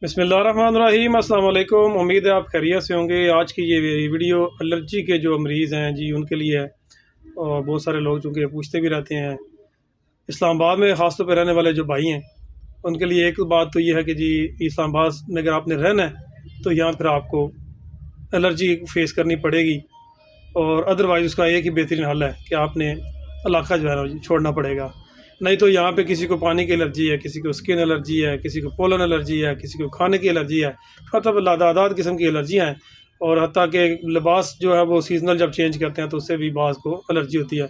बिस्मिल्लाहिर्रहमानिर्रहीम, अस्सलाम वालेकुम। उम्मीद है आप खैरियत से होंगे। आज की ये वीडियो एलर्जी के जो मरीज़ हैं जी उनके लिए है। और बहुत सारे लोग चूँकि पूछते भी रहते हैं, इस्लामाबाद में ख़ास तौर पे रहने वाले जो भाई हैं उनके लिए एक बात तो ये है कि जी इस्लामाबाद में अगर आपने रहना है तो यहाँ फिर आपको एलर्जी फेस करनी पड़ेगी। और अदरवाइज़ उसका एक ही बेहतरीन हल है कि आपने इलाका जो है ना छोड़ना पड़ेगा। नहीं तो यहाँ पे किसी को पानी की एलर्जी है, किसी को स्किन एलर्जी है, किसी को पोलन एलर्जी है, किसी को खाने की एलर्जी है, मतलब लादादाद किस्म की एलर्जियाँ हैं। और हत्ता कि लिबास जो है वो सीज़नल जब चेंज करते हैं तो उससे भी बाज़ को एलर्जी होती है।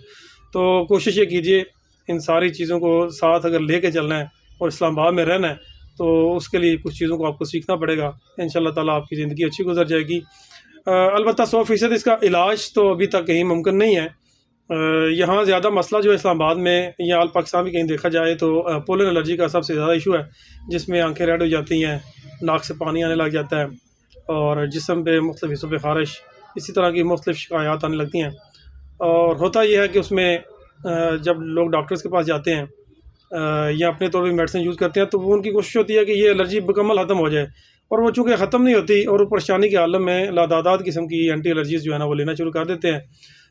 तो कोशिश ये कीजिए इन सारी चीज़ों को साथ अगर लेके चलना है और इस्लामाबाद में रहना है तो उसके लिए कुछ चीज़ों को आपको सीखना पड़ेगा। इंशाल्लाह ताला आपकी ज़िंदगी अच्छी गुजर जाएगी। अलबत्ता 100% इसका इलाज तो अभी तक कहीं मुमकिन नहीं है। यहाँ ज़्यादा मसला जो है इस्लामाबाद में या आल पाकिस्तान में कहीं देखा जाए तो पोलन एलर्जी का सबसे ज़्यादा इशू है, जिसमें आंखें रेड हो जाती हैं, नाक से पानी आने लग जाता है और जिस्म पे मुख्तलिफ़ हिस्सों पे ख़ारिश, इसी तरह की मुख्तलिफ़ शिकायत आने लगती हैं। और होता यह है कि उसमें जब लोग डॉक्टर्स के पास जाते हैं या अपने तौर पर मेडिसिन यूज़ करते हैं तो वो उनकी कोशिश होती है कि ये एलर्जी मुकम्मल ख़त्म हो जाए, और वो चूँकि ख़त्म नहीं होती और वो परेशानी के आलम में लादादाद किस्म की एंटी एलर्जीज़ जो है ना वो लेना शुरू कर देते हैं।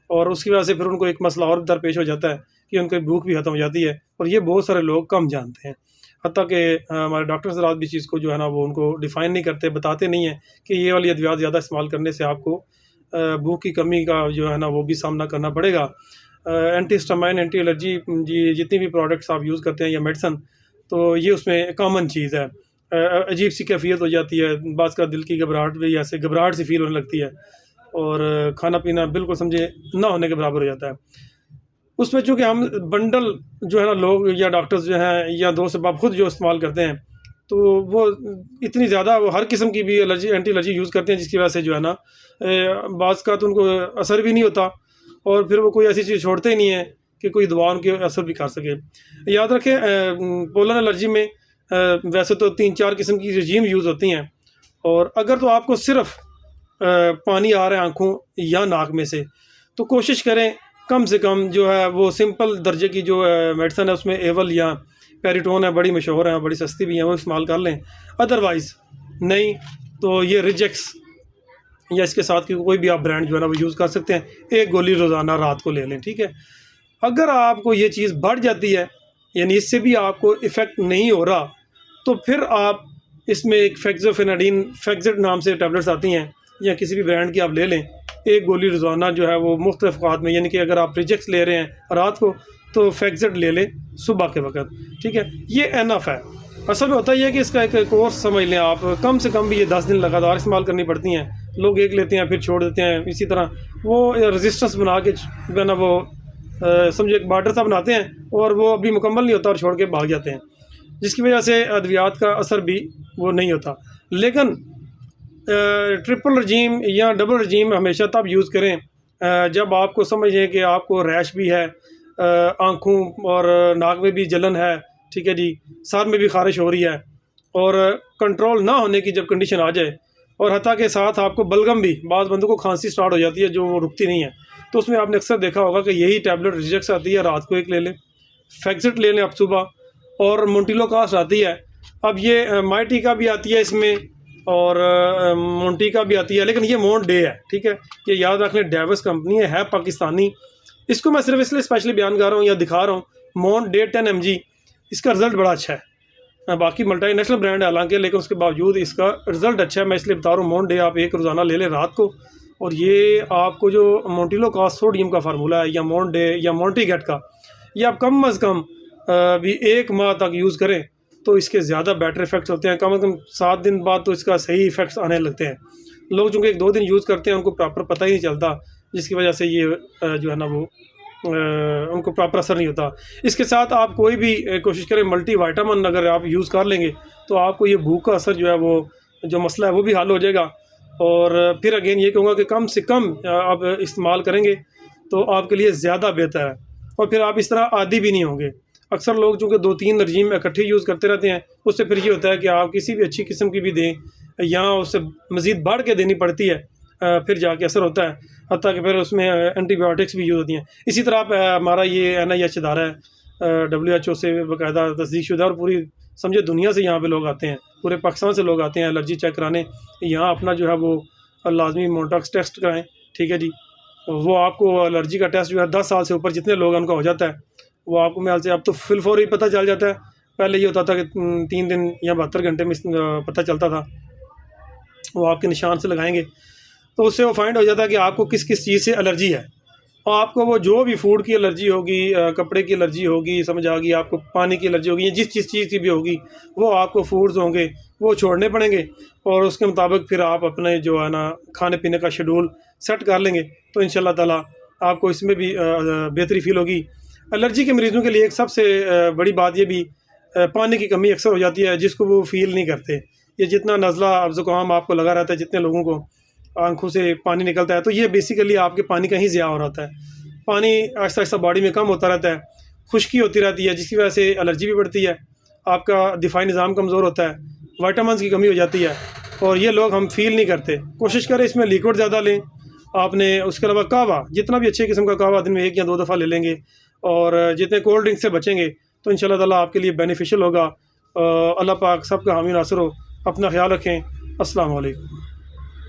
और उसकी वजह से फिर उनको एक मसला और दरपेश हो जाता है कि उनकी भूख भी ख़त्म हो जाती है, और ये बहुत सारे लोग कम जानते हैं। हत्ता कि हमारे डॉक्टर हज़रात भी चीज़ को जो है ना वो उनको डिफ़ाइन नहीं करते, बताते नहीं हैं कि ये वाली अद्वियात ज़्यादा इस्तेमाल करने से आपको भूख की कमी का जो है ना वो भी सामना करना पड़ेगा। एंटी हिस्टामाइन, एंटी एलर्जी जी जितनी भी प्रोडक्ट्स आप यूज़ करते हैं या मेडिसन, तो ये उसमें कॉमन चीज़ है। अजीब सी कैफियत हो जाती है, बाज़ का दिल की घबराहट भी ऐसे घबराहट सी फील होने लगती है और खाना पीना बिल्कुल समझे ना होने के बराबर हो जाता है। उसमें चूँकि हम बंडल जो है ना लोग या डॉक्टर्स जो हैं या दोस्त अहबाब खुद जो इस्तेमाल करते हैं, तो वो इतनी ज़्यादा वो हर किस्म की भी एलर्जी एंटी एलर्जी यूज़ करते हैं, जिसकी वजह से जो है ना बाज़ का तो उनको असर भी नहीं होता और फिर वो कोई ऐसी चीज़ छोड़ते ही नहीं है कि कोई दवा उनके असर भी कर सके। याद रखें पोलन एलर्जी में वैसे तो 3-4 किस्म की रजीम यूज़ होती हैं, और अगर तो आपको सिर्फ़ पानी आ रहा है आँखों या नाक में से, तो कोशिश करें कम से कम जो है वो सिंपल दर्जे की जो मेडिसिन है उसमें एवल या पेरिटोन है, बड़ी मशहूर है, बड़ी सस्ती भी है, वो इस्तेमाल कर लें। अदरवाइज़ नहीं तो ये रिजेक्स या इसके साथ की कोई भी आप ब्रांड जो है ना वो यूज़ कर सकते हैं। एक गोली रोज़ाना रात को ले लें, ठीक है। अगर आपको ये चीज़ बढ़ जाती है यानी इससे भी आपको इफ़ेक्ट नहीं हो रहा, तो फिर आप इसमें एक फेक्सोफेनाडिन फेक्सेड नाम से टैबलेट्स आती हैं या किसी भी ब्रांड की आप ले लें। एक गोली रोज़ाना जो है वो मुख्तलिफ़ औक़ात में, यानी कि अगर आप रिजेक्स ले रहे हैं रात को तो फेक्सेड ले लें सुबह के वक़्त, ठीक है। ये एनफ है। असल में होता ही है कि इसका एक कोर्स समझ लें आप, कम से कम भी ये 10 दिन लगातार इस्तेमाल करनी पड़ती हैं। लोग एक लेते हैं फिर छोड़ देते हैं, इसी तरह वो रेजिस्टेंस बना के जो है ना वो समझे एक बार्डर सा बनाते हैं और वो अभी मुकम्मल नहीं होता और छोड़ के भाग जाते हैं, जिसकी वजह से अद्वियात का असर भी वो नहीं होता। लेकिन ट्रिपल रजीम या डबल रजीम हमेशा तब यूज़ करें जब आपको समझें कि आपको रैश भी है, आँखों और नाक में भी जलन है, ठीक है जी, सर में भी ख़ारिश हो रही है और कंट्रोल ना होने की जब कंडीशन आ जाए, और हत्ता के साथ आपको बलगम भी, बाज़ बंदों को खांसी स्टार्ट हो जाती है जो वो रुकती नहीं है, तो उसमें आपने अक्सर देखा होगा कि यही टैबलेट रिजेक्स आती है, रात को एक ले लें, फेक्सेट ले लें आप सुबह, और मोंटिलोकास्ट आती है। अब ये माइटी का भी आती है इसमें और मोंटी का भी आती है, लेकिन ये मोन डे है, ठीक है। ये याद रखने डेविस कंपनी है पाकिस्तानी। इसको मैं सिर्फ इसलिए स्पेशली बयान कर रहा हूँ या दिखा रहा हूँ, मोन डे 10 mg, इसका रिज़ल्ट बड़ा अच्छा है। बाकी मल्टी नेशनल ब्रांड है हालांकि, लेकिन उसके बावजूद इसका रिज़ल्ट अच्छा है। मैं इसलिए बता रहा हूँ मोन डे आप एक रोज़ाना ले लें रात को, और ये आपको जो मोंटिलोकास्ट सोडियम का फार्मूला है या मोन डे या मोंटीगेट का, ये आप कम अज़ कम भी 1 माह तक यूज़ करें तो इसके ज़्यादा बेटर इफ़ेक्ट्स होते हैं। कम से कम 7 दिन बाद तो इसका सही इफ़ेक्ट्स आने लगते हैं। लोग चूँकि 1-2 दिन यूज़ करते हैं उनको प्रॉपर पता ही नहीं चलता, जिसकी वजह से ये जो है ना वो उनको प्रॉपर असर नहीं होता। इसके साथ आप कोई भी कोशिश करें मल्टी वाइटामिन अगर आप यूज़ कर लेंगे तो आपको ये भूख का असर जो है वो जो मसला है वो भी हल हो जाएगा। और फिर अगेन ये कहूँगा कि कम से कम आप इस्तेमाल करेंगे तो आपके लिए ज़्यादा बेहतर है, और फिर आप इस तरह आदी भी नहीं होंगे। अक्सर लोग चूँकि 2-3 रजीम इकट्ठे यूज़ करते रहते हैं, उससे फिर ये होता है कि आप किसी भी अच्छी किस्म की भी दें या उससे मज़ीद बढ़ के देनी पड़ती है, फिर जाके असर होता है, हत्ता कि फिर उसमें एंटीबायोटिक्स भी यूज़ होती हैं। इसी तरह आप हमारा ये NIH इदारा है WHO से बाकायदा तस्दीक शुदा और पूरी समझे दुनिया से यहाँ पे लोग आते हैं, पूरे पाकिस्तान से लोग आते हैं एलर्जी चेक कराने। यहाँ अपना जो है वो लाजमी मोटॉक्स टेस्ट कराएं, ठीक है जी। वो आपको एलर्जी का टेस्ट जो है 10 साल से ऊपर जितने लोग उनका हो जाता है वो आपको मेरे ख्याल से अब तो फिलफौरी पता चल जाता है। पहले ये होता था कि 3 दिन या 72 घंटे में पता चलता था। वो आपके निशान से लगाएंगे तो उससे वो फाइंड हो जाता है कि आपको किस किस चीज़ से एलर्जी है। और आपको वो जो भी फूड की एलर्जी होगी, कपड़े की एलर्जी होगी, समझ आ गई, आपको पानी की एलर्जी होगी, या जिस चीज़ की भी होगी वो आपको फूड्स होंगे वो छोड़ने पड़ेंगे। और उसके मुताबिक फिर आप अपने जो है ना खाने पीने का शेड्यूल सेट कर लेंगे तो इंशाल्लाह ताला आपको इसमें भी बेहतरी फील होगी। एलर्जी के मरीज़ों के लिए एक सबसे बड़ी बात ये भी पानी की कमी अक्सर हो जाती है जिसको वो फील नहीं करते। ये जितना नज़ला अब ज़ुकाम आपको लगा रहता है, जितने लोगों को आंखों से पानी निकलता है, तो ये बेसिकली आपके पानी का ही ज़िया हो रहता है। पानी आहिस्ता आहिस्ता बॉडी में कम होता रहता है, खुश्की होती रहती है जिसकी वजह से एलर्जी भी बढ़ती है, आपका दिफाई निज़ाम कमज़ोर होता है, विटामिन्स की कमी हो जाती है और ये लोग हम फील नहीं करते। कोशिश करें इसमें लिक्विड ज़्यादा लें आपने। उसके अलावा कहवा, जितना भी अच्छे किस्म का कहवा दिन में 1 या 2 दफ़ा ले लेंगे और जितने कोल्ड ड्रिंक से बचेंगे तो इंशाल्लाह ताला आपके लिए बेनिफिशियल होगा। अल्लाह पाक सबका हामी नासर हो। अपना ख्याल रखें। अस्सलाम वालेकुम।